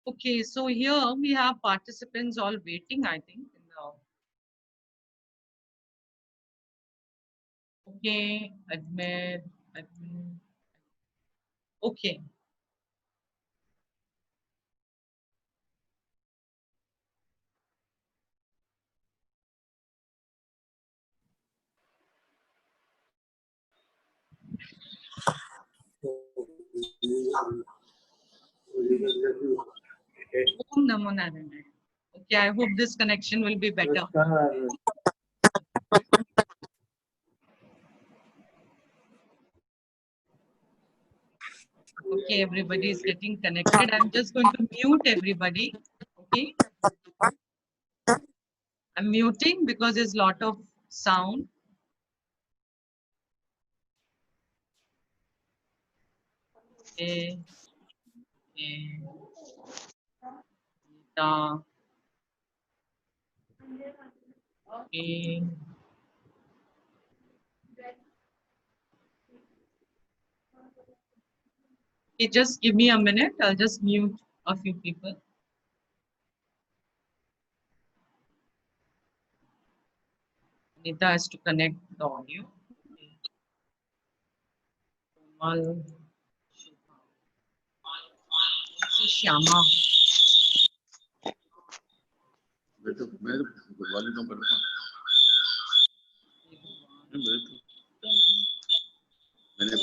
Okay, so here we have participants all waiting, I think. Okay, admit. Okay. Om Namo Narayana. Okay, I hope this connection will be better. Okay, everybody is getting connected. I'm just going to mute everybody. Okay, I'm muting because there's a lot of sound. Okay, okay. Okay. Okay, just give me a minute. I'll just mute a few people. Nita has to connect the audio. Komal, Shyama. मैं तो वाले कम करता हूँ मैंने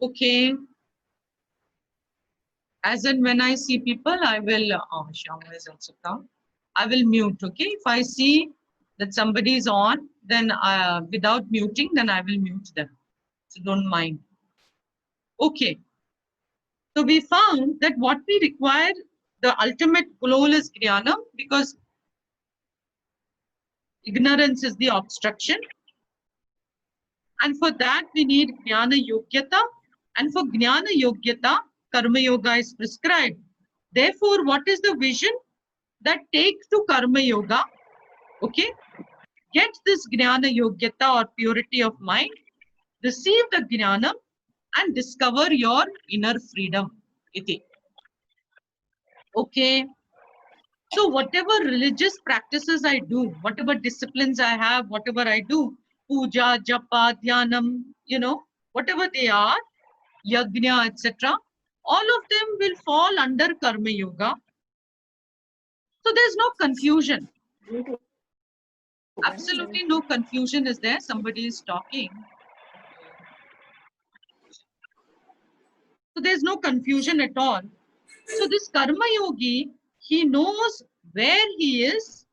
Okay. As and when I see people, I will, Shyama is also come. I will mute, okay? If I see that somebody is on, then without muting, then I will mute them. So don't mind. Okay. So we found that what we require, the ultimate goal is Jnanam, because ignorance is the obstruction. And for that, we need Jnana Yogyata. And for Jnana Yogyata, Karma Yoga is prescribed. Therefore, what is the vision? That take to Karma Yoga, okay? Get this Jnana Yogyata or purity of mind, receive the Jnanam and discover your inner freedom. Iti. Okay. So whatever religious practices I do, whatever disciplines I have, whatever I do, puja, japa, dhyanam, whatever they are, yajna, etc., all of them will fall under Karma Yoga. So there's no confusion. Absolutely no confusion is there. Somebody is talking. So there's no confusion at all. So this Karma Yogi, he knows where he is,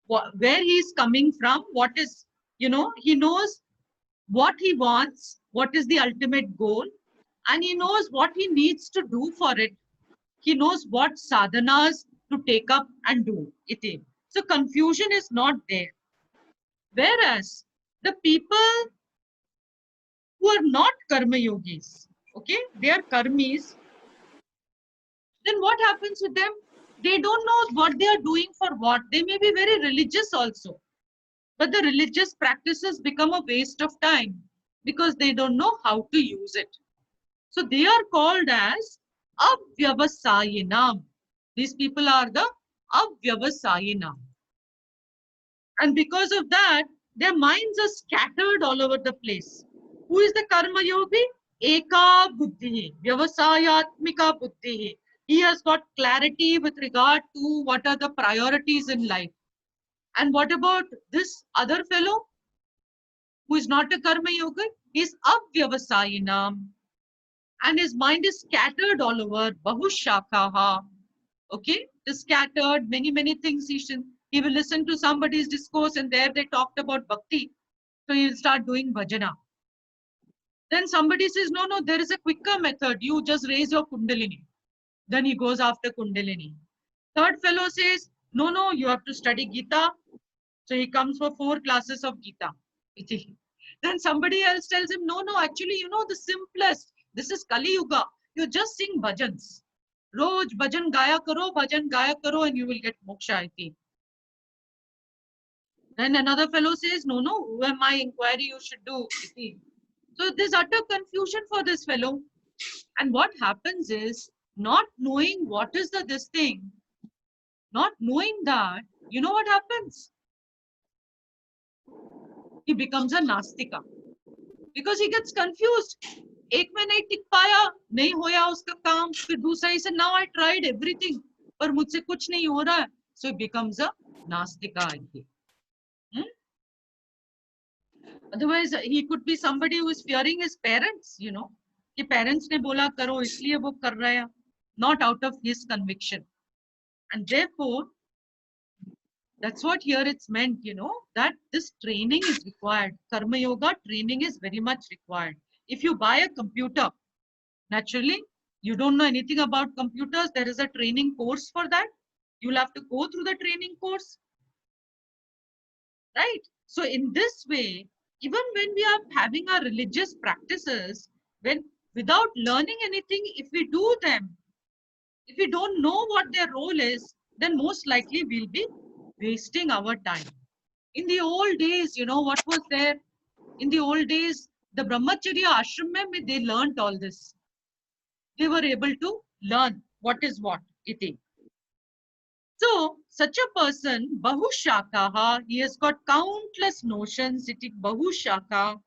where he is coming from, what is, he knows what he wants, what is the ultimate goal, and he knows what he needs to do for it. He knows what sadhanas to take up and do it. So confusion is not there. Whereas the people who are not karma yogis, okay, they are karmis, then what happens with them? They don't know what they are doing for what. They may be very religious also, but the religious practices become a waste of time because they don't know how to use it. So they are called as avyavasayinam. These people are the avyavasayinam. And because of that, their minds are scattered all over the place. Who is the karma yogi? Eka buddhi, vyavasayatmika buddhi. He has got clarity with regard to what are the priorities in life. And what about this other fellow who is not a karma yogi? He is avyavasayinam. And his mind is scattered all over. Bahushakaha. Okay, is scattered, many things. He will listen to somebody's discourse and there they talked about bhakti. So he'll start doing bhajana. Then somebody says, no, there is a quicker method. You just raise your kundalini. Then he goes after kundalini. Third fellow says, no, you have to study Gita. So he comes for 4 classes of Gita. Then somebody else tells him, no, actually, the simplest. This is Kali Yuga. You just sing bhajans. Roj bhajan gaya karo, and you will get moksha, I think. Then another fellow says, no, who am I? Inquiry you should do. So there's utter confusion for this fellow. And what happens is, not knowing what is this thing, not knowing that, you know what happens? He becomes a Nastika. Because he gets confused. एक में नहीं टिक पाया, नहीं होया उसका काम, फिर दूसरा ही से now I tried everything, पर मुझसे कुछ नहीं हो रहा है. So he becomes a Nastika again. Otherwise, he could be somebody who is fearing his parents, you know. कि parents ने बोला करो इसलिए वो कर रहा है, not out of his conviction. And therefore, that's what here it's meant, you know, that this training is required. Karma Yoga training is very much required. If you buy a computer, naturally, you don't know anything about computers. There is a training course for that. You'll have to go through the training course. Right? So in this way, even when we are having our religious practices, when without learning anything, if we do them, if we don't know what their role is, then most likely we'll be wasting our time. In the old days, you know, what was there? In the old days, the Brahmacharya ashram, they learned all this. They were able to learn what is what. Iti. So, such a person, Bahushakaha, he has got countless notions, iti Bahushaka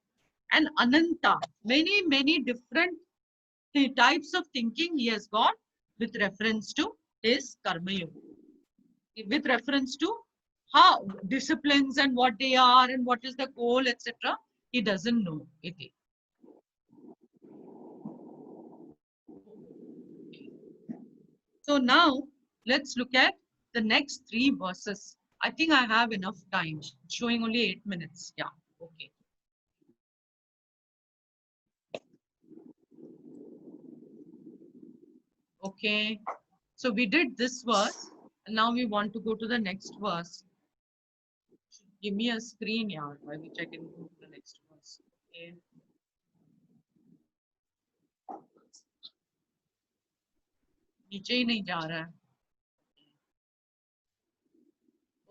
and Ananta, many different types of thinking he has got with reference to his Karma Yoga. With reference to how disciplines and what they are and what is the goal, etc. He doesn't know. Iti. So now let's look at the next 3 verses. I think I have enough time. It's showing only 8 minutes. Yeah. Okay. Okay. So we did this verse, and now we want to go to the next verse. Give me a screen, yeah, by which I can go to the next verse. Okay. नीचे ही नहीं जा रहा है.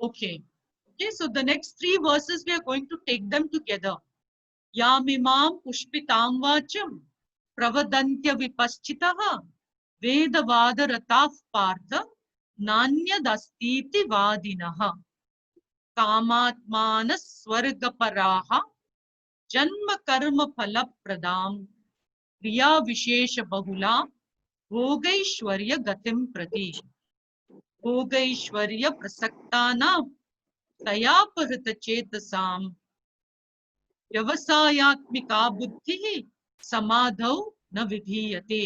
Okay. Okay, so the next 3 verses, we are going to take them together. Yamimam pushpitam vacham pravadantya vipaschitaha vedavadaratav partha nanyadastiti vadinaha kamatmanas swargaparaha janma karma phalapradam kriya vishesha bahula भोगैश्वर्य गतिम प्रति भोगैश्वर्य प्रसक्तानां तयापहृत चेतसाम व्यवसायात्मिका बुद्धिः समाधौ न विधीयते.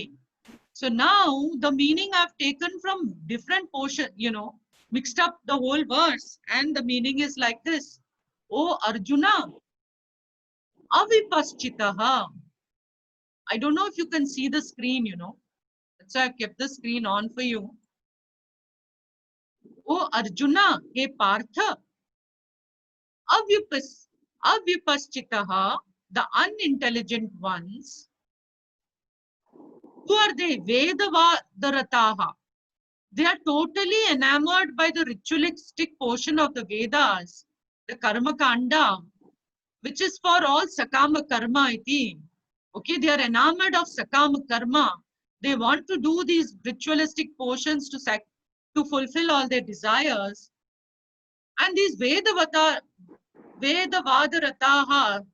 So now the meaning I've taken from different portion, you know, mixed up the whole verse, and the meaning is like this. O Arjuna, avipaschitaha. I don't know if you can see the screen, you know. So I've kept the screen on for you. O Arjuna, he Partha, avipaschitaha, the unintelligent ones. Who are they? Vedavadarataha. They are totally enamored by the ritualistic portion of the Vedas, the Karma Kanda, which is for all Sakama Karma iti. Okay, they are enamored of Sakama Karma. They want to do these ritualistic portions to fulfill all their desires. And these Vedavadarataha,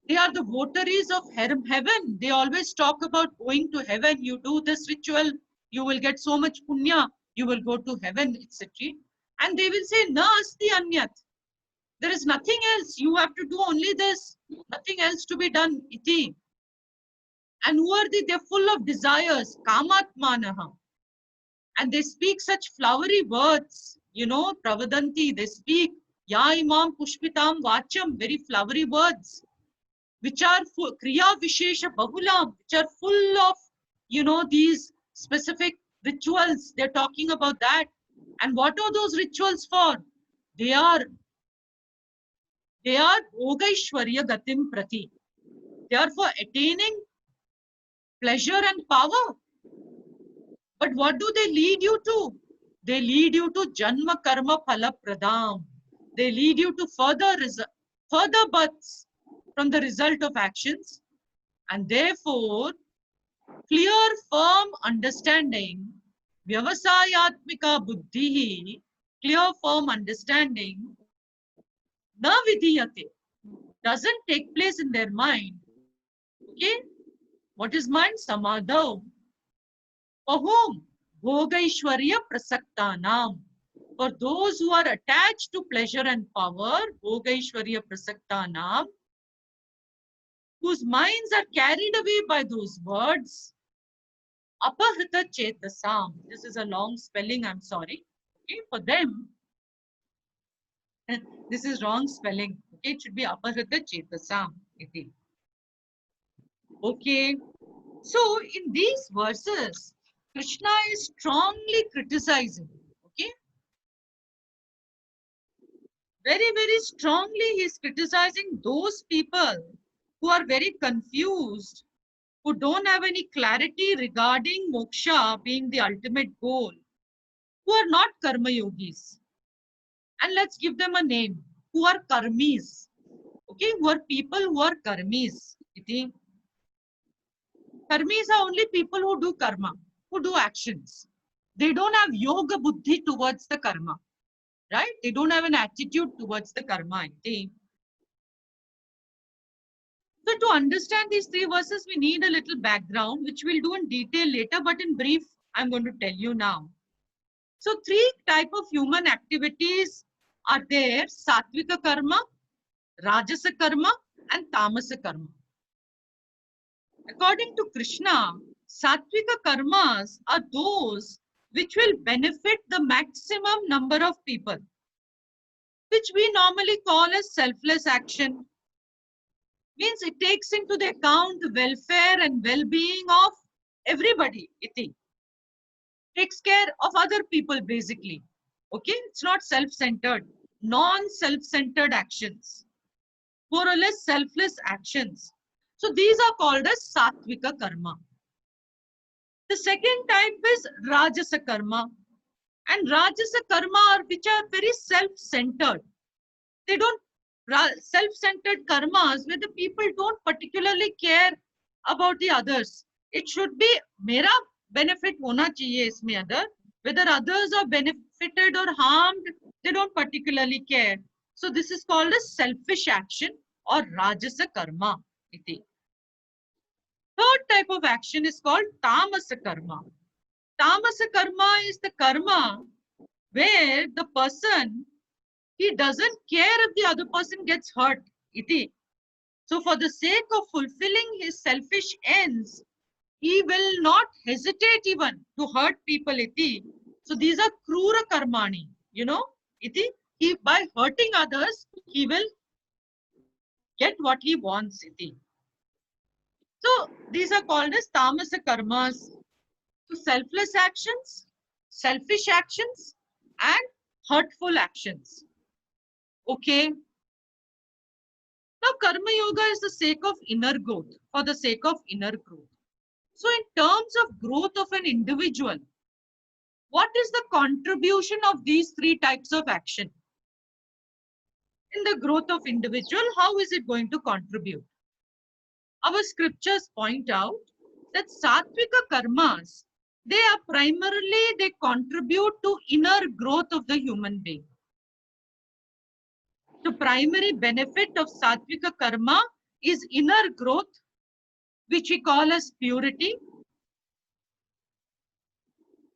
they are the votaries of heaven. They always talk about going to heaven. You do this ritual, you will get so much punya, you will go to heaven, etc. And they will say, na asti anyat. There is nothing else. You have to do only this. Nothing else to be done. Iti. And who are they? They're full of desires. Kamatmanaha. And they speak such flowery words. You know, Pravadanti, they speak. Ya Imam Pushpitam Vacham, very flowery words, which are Kriya Vishesha Bahulam, which are full of, you know, these specific rituals. They're talking about that. And what are those rituals for? They are Bhogaishwarya Gatim Prati. They are for attaining pleasure and power. But what do they lead you to? They lead you to Janma Karma Phala Pradam. They lead you to further births. from the result of actions, and therefore clear, firm understanding, vyavasayatmika buddhi, clear, firm understanding, na vidiyate, doesn't take place in their mind. Okay? What is mind? Samadhav. For whom? Bhogaishwarya prasaktanam. For those who are attached to pleasure and power, Bhogaishwarya prasaktanam, whose minds are carried away by those words, apahrita chetasam. This is a long spelling, I'm sorry. Okay, for them, this is wrong spelling. Okay, it should be apahrita chetasam. Okay, so in these verses, Krishna is strongly criticizing. Okay, very, very strongly he is criticizing those people who are very confused, who don't have any clarity regarding moksha being the ultimate goal, who are not karma yogis. And let's give them a name, who are karmis. Okay, who are people who are karmis. Karmis are only people who do karma, who do actions. They don't have yoga buddhi towards the karma, right? They don't have an attitude towards the karma. So to understand these three verses, we need a little background, which we'll do in detail later, but in brief, I'm going to tell you now. So three type of human activities are there: Satvika karma, Rajasa karma, and Tamasa karma. According to Krishna, Satvika karmas are those which will benefit the maximum number of people, which we normally call as selfless action. Means it takes into the account the welfare and well-being of everybody. It takes care of other people basically. Okay, it's not self-centered, non-self-centered actions, more or less selfless actions. So these are called as Satvika karma. The second type is Rajasa karma. And Rajasa karma are which are very self-centered. They don't, self-centered karmas where the people don't particularly care about the others. It should be mera benefit hona chahiye isme other. Whether others are benefited or harmed, they don't particularly care. So this is called a selfish action or Rajasa karma. Third type of action is called Tamasa karma. Tamasa karma is the karma where the person, he doesn't care if the other person gets hurt. So for the sake of fulfilling his selfish ends, he will not hesitate even to hurt people. So these are krura karmani. You know, he by hurting others, he will get what he wants. So these are called as tamasa karmas. So selfless actions, selfish actions, and hurtful actions. Okay. Now, Karma Yoga is the sake of inner growth, for the sake of inner growth. So, in terms of growth of an individual, what is the contribution of these three types of action? In the growth of individual, how is it going to contribute? Our scriptures point out that Satvika karmas, they contribute to inner growth of the human being. The primary benefit of Satvika karma is inner growth, which we call as purity,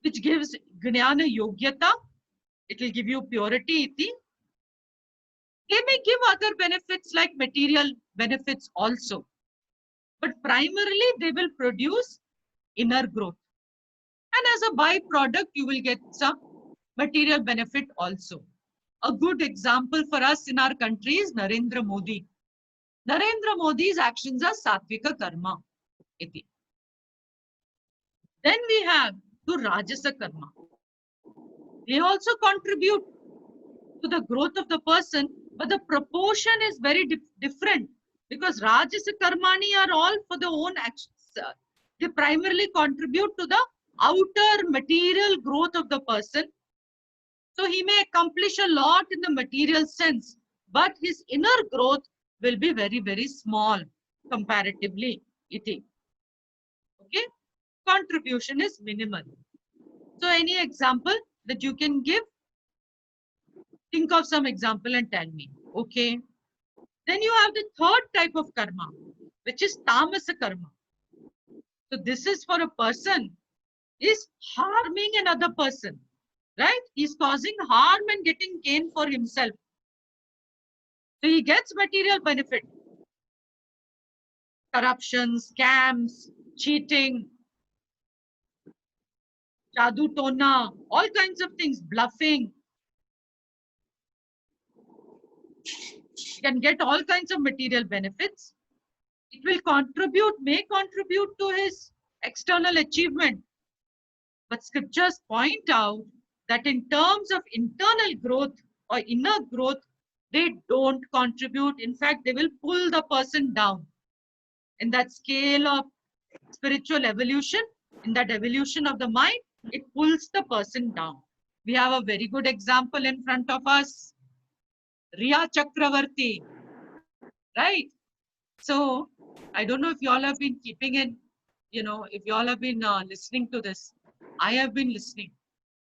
which gives Jnana Yogyata. It will give you purity. They may give other benefits like material benefits also. But primarily, they will produce inner growth. And as a byproduct, you will get some material benefit also. A good example for us in our country is Narendra Modi. Narendra Modi's actions are Satvika karma. Then we have to Rajasa karma. They also contribute to the growth of the person, but the proportion is very different because Rajasa karmani are all for the own actions. They primarily contribute to the outer material growth of the person. So he may accomplish a lot in the material sense, but his inner growth will be very, very small comparatively. Iti. Okay? Contribution is minimal. So any example that you can give? Think of some example and tell me. Okay? Then you have the third type of karma, which is tamasa karma. So this is for a person is harming another person, right? He's causing harm and getting gain for himself. So he gets material benefit. Corruption, scams, cheating, jadoo tona, all kinds of things, bluffing. He can get all kinds of material benefits. It will contribute, may contribute to his external achievement. But scriptures point out that in terms of internal growth or inner growth, they don't contribute. In fact, they will pull the person down. In that scale of spiritual evolution, in that evolution of the mind, it pulls the person down. We have a very good example in front of us. Riya Chakravarti, right? So, I don't know if you all have been keeping in, if you all have been listening to this. I have been listening.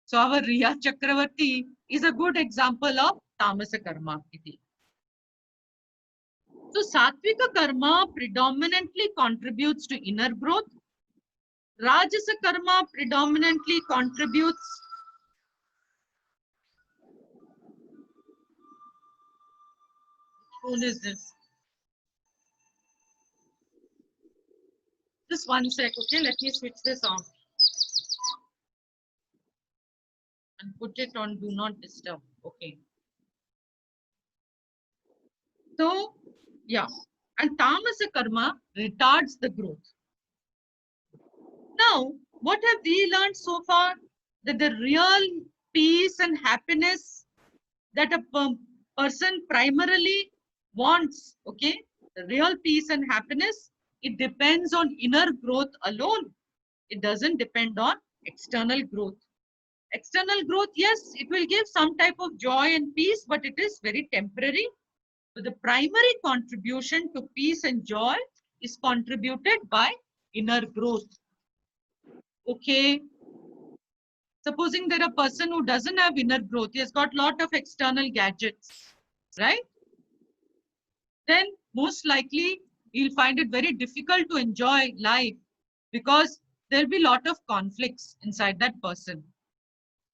So, our Riya Chakravarti is a good example of Tamasa Karma. So, Satvika Karma predominantly contributes to inner growth. Rajasa Karma predominantly contributes Who is this? Just one sec, okay? Let me switch this off and put it on do not disturb. Okay. So, yeah. And Tamasa Karma retards the growth. Now, what have we learned so far? That the real peace and happiness that a person primarily wants, okay? The real peace and happiness, it depends on inner growth alone. It doesn't depend on external growth. External growth, yes, it will give some type of joy and peace, but it is very temporary. But the primary contribution to peace and joy is contributed by inner growth. Okay. Supposing there a person who doesn't have inner growth, he has got lot of external gadgets, right? Then most likely you'll find it very difficult to enjoy life because there'll be a lot of conflicts inside that person.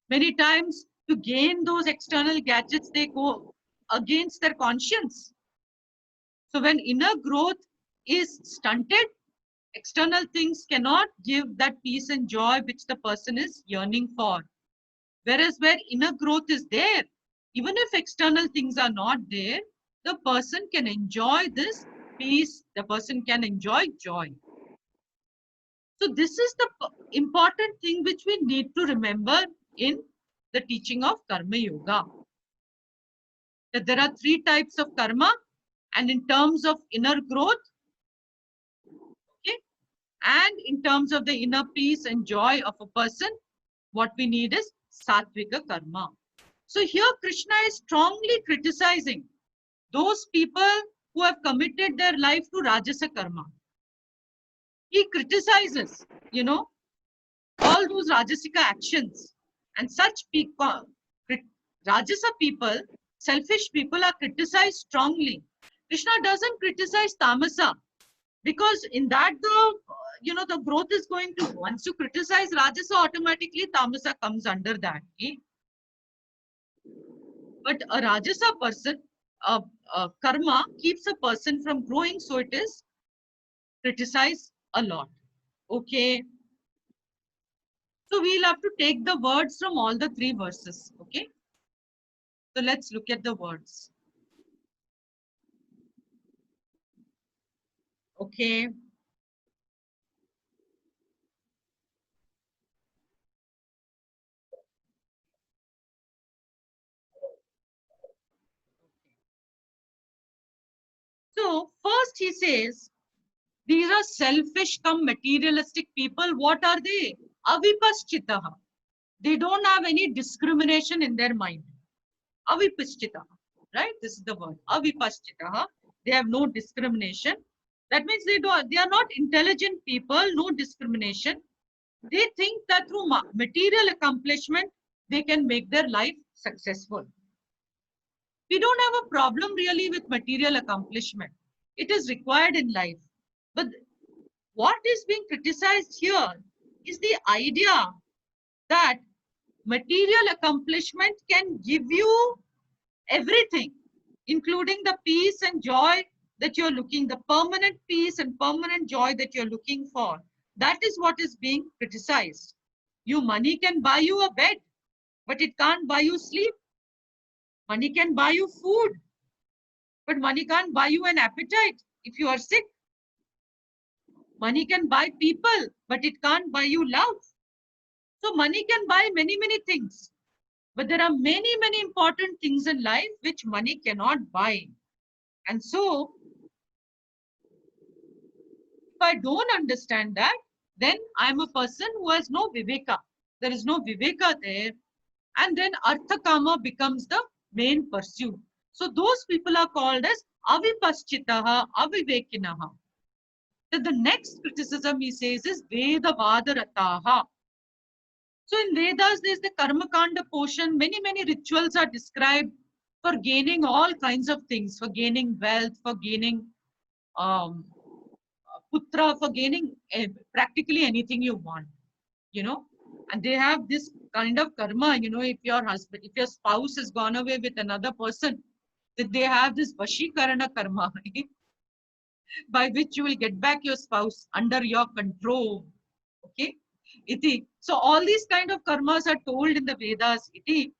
Many times to gain those external gadgets, they go against their conscience. So when inner growth is stunted, external things cannot give that peace and joy which the person is yearning for. Whereas where inner growth is there, even if external things are not there, the person can enjoy this peace, the person can enjoy joy. So this is the important thing which we need to remember in the teaching of Karma Yoga. That there are three types of karma, and in terms of inner growth, okay, and in terms of the inner peace and joy of a person, what we need is Satvika Karma. So here Krishna is strongly criticizing those people who have committed their life to Rajasa Karma. He criticizes, all those Rajasika actions, and such people, Rajasa people, selfish people are criticized strongly. Krishna doesn't criticize Tamasa because in that the growth is going to, once you criticize Rajasa, automatically Tamasa comes under that. Okay? But a Rajasa person, karma keeps a person from growing, so it is criticized a lot. Okay. So we'll have to take the words from all the three verses. Okay. So let's look at the words. Okay. So first he says, these are selfish come materialistic people. What are they? Avipaschitaha. They don't have any discrimination in their mind. Avipaschitaha. Right? This is the word. Avipaschitaha. They have no discrimination. That means they are not intelligent people, no discrimination. They think that through material accomplishment, they can make their life successful. We don't have a problem really with material accomplishment. It is required in life. But what is being criticized here is the idea that material accomplishment can give you everything, including the peace and joy that you're looking, the permanent peace and permanent joy that you're looking for. That is what is being criticized. Money can buy you a bed, but it can't buy you sleep. Money can buy you food, but money can't buy you an appetite if you are sick. Money can buy people, but it can't buy you love. So money can buy many, many things. But there are many, many important things in life which money cannot buy. And so, if I don't understand that, then I'm a person who has no viveka. There is no viveka there. And then artha kama becomes the main pursuit. So those people are called as avipaschitaha, avivekinaha. Then the next criticism he says is Vedavadarataha. So in Vedas, there's the Karma Kanda portion. Many, many rituals are described for gaining all kinds of things, for gaining wealth, for gaining putra, for gaining practically anything you want, you know. And they have this kind of karma, you know, if your husband, if your spouse has gone away with another person, that they have this Vashikarana karma, by which you will get back your spouse under your control. Okay. Iti. So all these kind of karmas are told in the Vedas. Iti.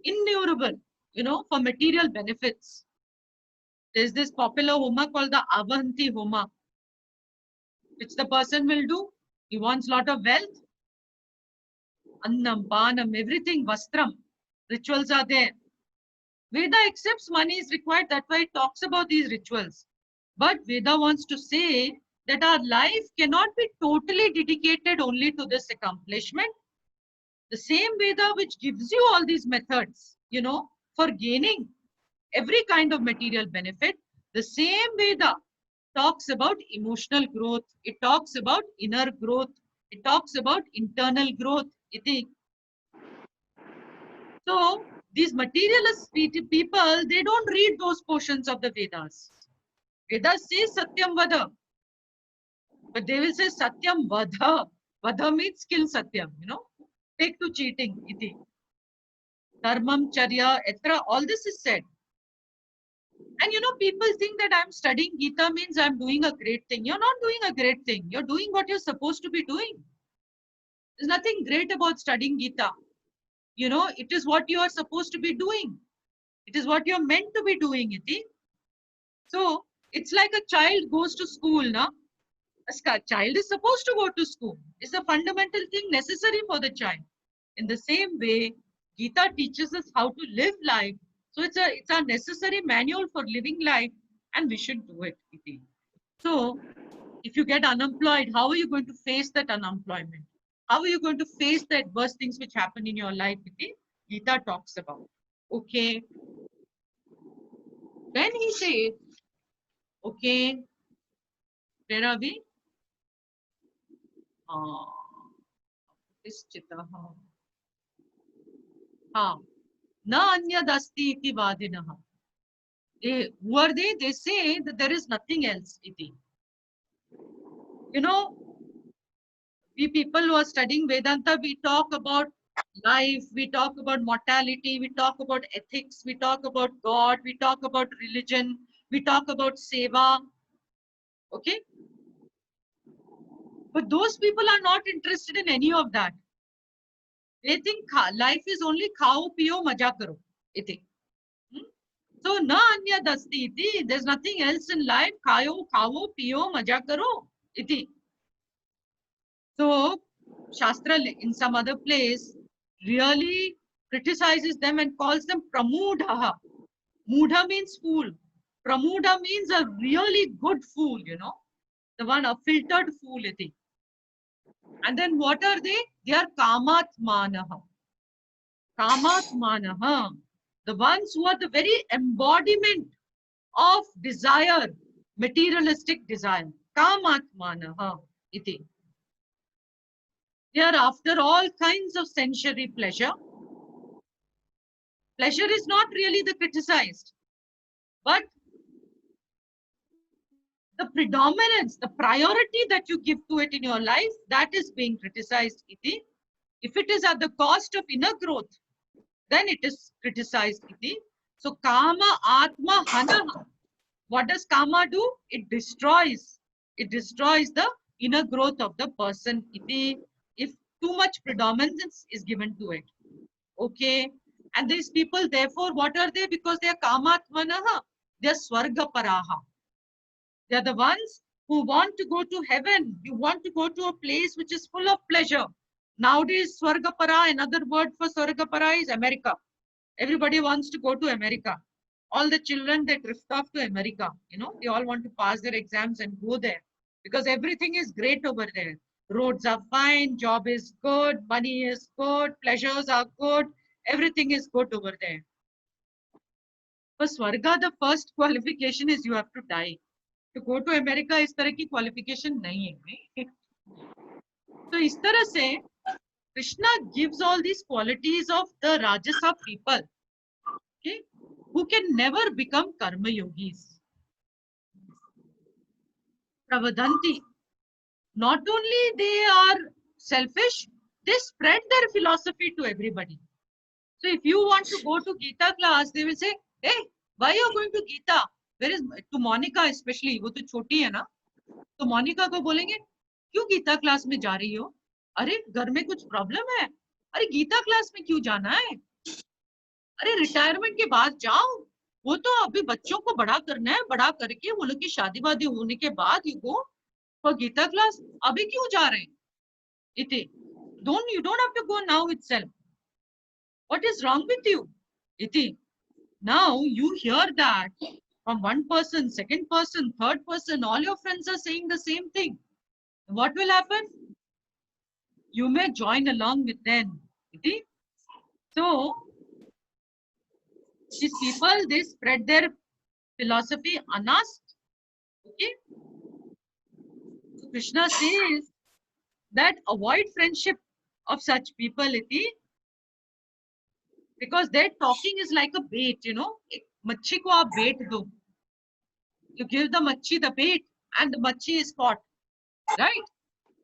Innumerable, you know, for material benefits. There's this popular homa called the Avanti Homa, which the person will do. He wants a lot of wealth. Annam, Panam, everything, Vastram. Rituals are there. Veda accepts money is required. That's why it talks about these rituals. But Veda wants to say that our life cannot be totally dedicated only to this accomplishment. The same Veda which gives you all these methods, you know, for gaining every kind of material benefit, the same Veda talks about emotional growth. It talks about inner growth. It talks about internal growth. So these materialist people, they don't read those portions of the Vedas. Vedas say Satyam Vada, but they will say Satyam Vada. Vada means kill Satyam, you know, take to cheating. Iti. Dharmam, Charya, etc. All this is said. And you know, people think that I'm studying Gita means I'm doing a great thing. You're not doing a great thing. You're doing what you're supposed to be doing. There's nothing great about studying Gita. You know, it is what you are supposed to be doing. It is what you're meant to be doing, Iti. So it's like a child goes to school, na? A child is supposed to go to school. It's a fundamental thing necessary for the child. In the same way, Gita teaches us how to live life. So it's a necessary manual for living life, and we should do it. Iti. So if you get unemployed, how are you going to face that unemployment? How are you going to face the adverse things which happen in your life? Iti? Gita talks about. Okay. Then he says, okay, where are we? Na anyadasti iti vadinaha. Who are they? They say that there is nothing else. Iti. You know, we people who are studying Vedanta, we talk about life, we talk about mortality, we talk about ethics, we talk about God, we talk about religion, we talk about seva. Okay? But those people are not interested in any of that. They think life is only khao, piyo, maja karo. Iti. So, na anya dasti iti. There's nothing else in life. Khao, piyo, maja karo. Iti. So, Shastra in some other place really criticizes them and calls them pramudha. Mudha means fool. Pramudha means a really good fool, you know. The one, a filtered fool, iti. And then what are they? They are kamatmanaha. Kamatmanaha. The ones who are the very embodiment of desire, materialistic desire. Kamatmanaha iti. They are after all kinds of sensory pleasure. Pleasure is not really the criticized, but the predominance, the priority that you give to it in your life, that is being criticized. Iti. If it is at the cost of inner growth, then it is criticized. Iti. So kama atma hana. What does kama do? It destroys. It destroys the inner growth of the person. Iti. If too much predominance is given to it. Okay. And these people, therefore, what are they? Because they are kamatmanaha. They are swarga paraha. They are the ones who want to go to heaven. You want to go to a place which is full of pleasure. Nowadays, Swargapara, another word for Swargapara is America. Everybody wants to go to America. All the children, they drift off to America. You know, they all want to pass their exams and go there because everything is great over there. Roads are fine, job is good, money is good, pleasures are good, everything is good over there. For Swarga, the first qualification is you have to die. To go to America, इस तरह की qualification नहीं है. So इस तरह से Krishna gives all these qualities of the Rajasa people, okay, who can never become karma yogis. Pravadanti. Not only they are selfish, they spread their philosophy to everybody. So if you want to go to Gita class, they will say, hey, why are you going to Gita? Where is, to Monica especially, वो तो छोटी है ना, तो मोनिका को बोलेंगे क्यों Gita class में जा रही हो? अरे घर में कुछ प्रॉब्लम है? अरे गीता क्लास में क्यों जाना है? अरे रिटायरमेंट के बाद जाओ, वो तो अभी बच्चों को बड़ा करना है, बड़ा करके वो लोग की शादी वादी होने के बाद you go for Gita class. अभी क्यों जा रहे हैं? इति you don't have to go now itself. What is wrong with you? Iti. Now you hear that from one person, second person, third person, all your friends are saying the same thing. What will happen? You may join along with them. Iti. So, these people, they spread their philosophy unasked. Okay? So Krishna says that avoid friendship of such people, iti, because their talking is like a bait, you know. Machi ko aap bait do. You give the machi the bait and the machi is caught, right?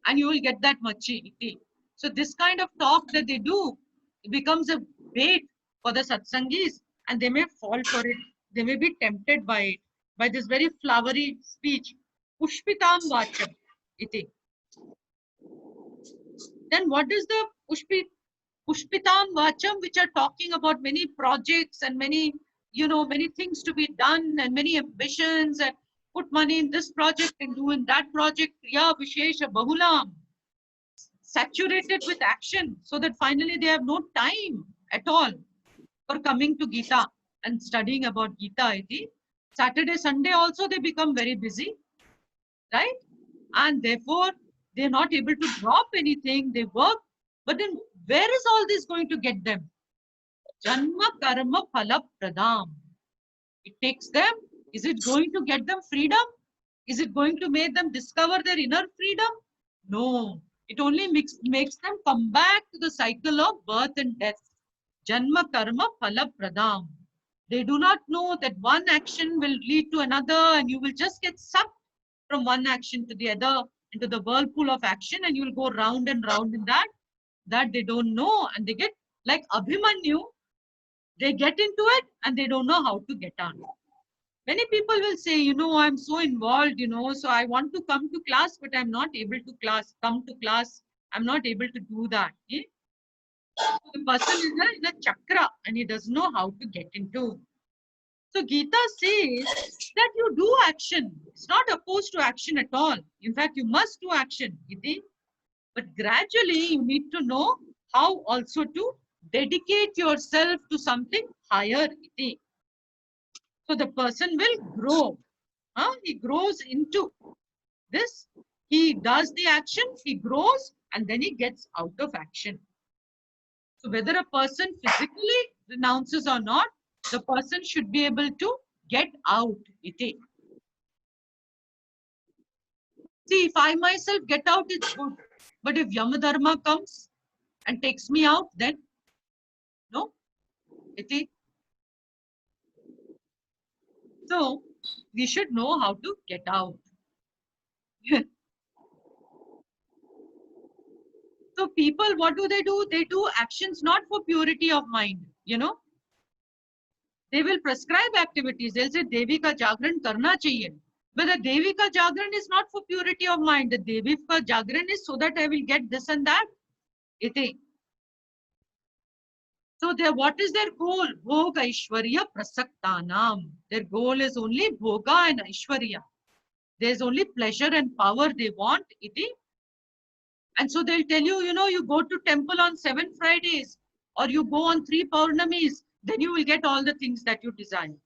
And you will get that machi. Iti. So this kind of talk that they do, it becomes a bait for the satsangis and they may fall for it. They may be tempted by it, by this very flowery speech. Pushpitam vacham iti. Then what is the Pushpitam vacham, which are talking about many projects and many, you know, many things to be done and many ambitions and put money in this project and do in that project. Kriya Vishesha Bahulam. Saturated with action so that finally they have no time at all for coming to Gita and studying about Gita. Iti. Saturday, Sunday also they become very busy, right? And therefore they're not able to drop anything, they work. But then where is all this going to get them? Janma karma phala pradam. It takes them. Is it going to get them freedom? Is it going to make them discover their inner freedom? No. It only makes them come back to the cycle of birth and death. Janma karma phala pradam. They do not know that one action will lead to another and you will just get sucked from one action to the other into the whirlpool of action and you will go round and round in that they don't know, and they get like Abhimanyu. They get into it and they don't know how to get on. Many people will say, you know, I'm so involved, you know, so I want to come to class, but I'm not able to come to class. I'm not able to do that. Okay? The person is in a chakra and he doesn't know how to get into. So Gita says that you do action. It's not opposed to action at all. In fact, you must do action. But gradually you need to know how also to dedicate yourself to something higher. So the person will grow. He grows into this. He does the action, he grows, and then he gets out of action. So whether a person physically renounces or not, the person should be able to get out. Iti. See, if I myself get out, it's good. But if Yamadharma comes and takes me out, then no. Iti. So we should know how to get out. So people, what do? They do actions not for purity of mind, you know. They will prescribe activities. They'll say Devi ka jagran karna chahiye. But the Devi ka jagran is not for purity of mind. The Devi ka jagran is so that I will get this and that. Iti. So what is their goal? Bhoga Aishwarya Prasaktanam. Their goal is only Bhoga and Aishwarya. There's only pleasure and power they want. Iti. And so they'll tell you, you know, you go to temple on 7 Fridays or you go on 3 Paurnamis, then you will get all the things that you desire.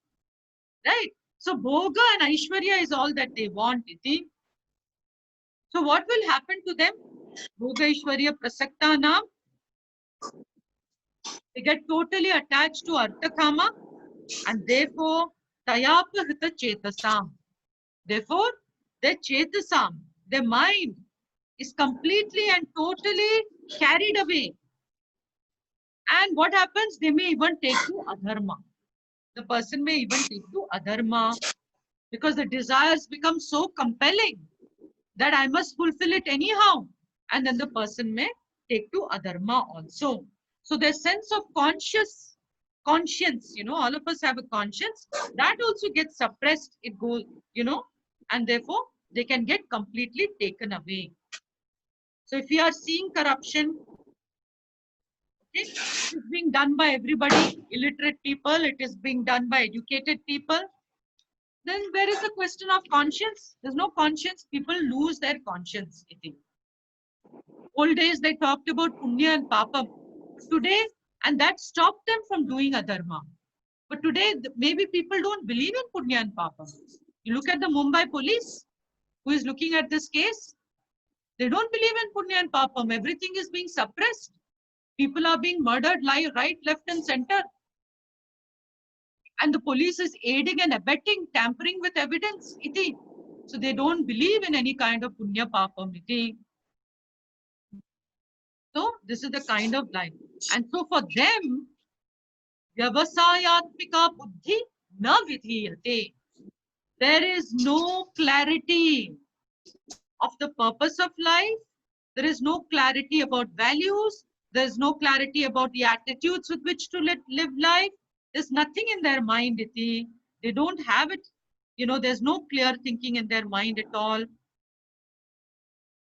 Right? So Bhoga and Aishwarya is all that they want. Iti. So what will happen to them? Bhoga Aishwarya Prasaktanam. They get totally attached to Arthakama and therefore Tayapahrita Chetasam. Therefore, their Chetasam, their mind is completely and totally carried away. And what happens? They may even take to adharma. The person may even take to adharma because the desires become so compelling that I must fulfill it anyhow. And then the person may take to adharma also. So their sense of conscience, you know, all of us have a conscience, that also gets suppressed. It goes, you know, and therefore they can get completely taken away. So if we are seeing corruption, okay, it is being done by everybody, illiterate people, it is being done by educated people, then where is the question of conscience? There's no conscience. People lose their conscience. I think. Old days they talked about punya and papam. Today, and that stopped them from doing adharma. But today, maybe people don't believe in punya and papam. You look at the Mumbai police, who is looking at this case. They don't believe in punya and papam. Everything is being suppressed. People are being murdered right, left, and center. And the police is aiding and abetting, tampering with evidence. Iti. So they don't believe in any kind of punya papam. Iti. So this is the kind of life. And so for them, vyavasayatmika buddhi na vidhiyate. There is no clarity of the purpose of life. There is no clarity about values. There is no clarity about the attitudes with which to live life. There's nothing in their mind, Iti. They don't have it. You know, there's no clear thinking in their mind at all.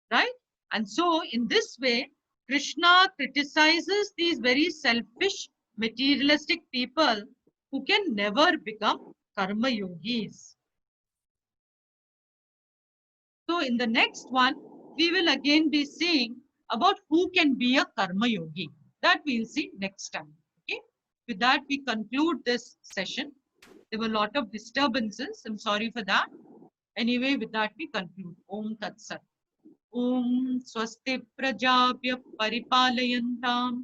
Right? And so in this way, Krishna criticizes these very selfish, materialistic people who can never become karma yogis. So in the next one, we will again be seeing about who can be a karma yogi. That we'll see next time. Okay. With that, we conclude this session. There were a lot of disturbances. I'm sorry for that. Anyway, with that, we conclude. Om Tat Sat. Om Swasti Prajabhya Paripalayantam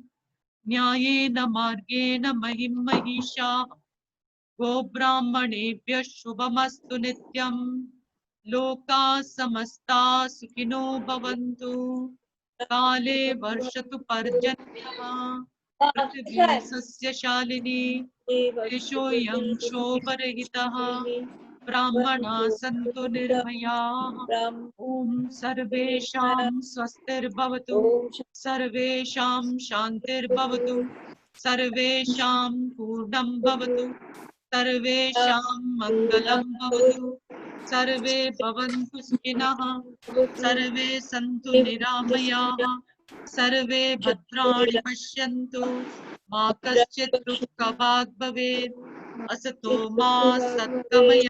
Nyayena Margena Mahim Mahisha Go Brahmanebhya Shubhamastu Nityam Loka Samasta Sukhino Bhavantu Kale Varshatu Parjanyah Prithvi Sasya Shalini Desho Yang Shobharahitaha Brahmana Santu Nirbhaya Om Sarvesham Swastir Bhavatu Sarvesham Shantir Bhavatu Sarvesham Purnam Bhavatu Sarvesham Mangalam Bhavatu Sarve Bhavantu Sukhinaha Sarve Santu Niramayaha Sarve Bhadrani Pashyantu Ma Kaschit Dukkha Bhaved Asato Ma Satgamaya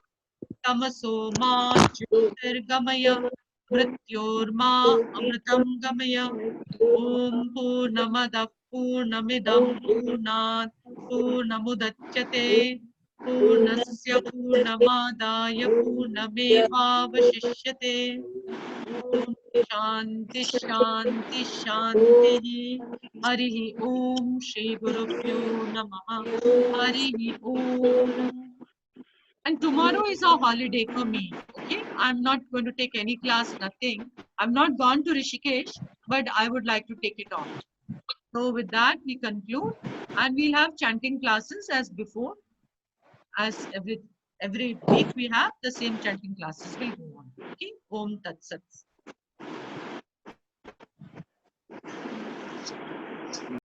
Tamaso Ma Jyotirgamaya Mrityorma Amritam Gamaya Om Purnamadav Purnamidam Purnat Purnamudachyate Purnasya Purnamadaya Purnamevavashishyate Om Shanti Shanti Shanti Harihi Om Shri Gurubhyo Namaha Harihi Om. And tomorrow is a holiday for me. Okay, I'm not going to take any class, nothing. I'm not gone to Rishikesh, but I would like to take it on. So with that, we conclude, and we'll have chanting classes as before. As every week we have the same chanting classes will go on. Okay, Om Tat Sat.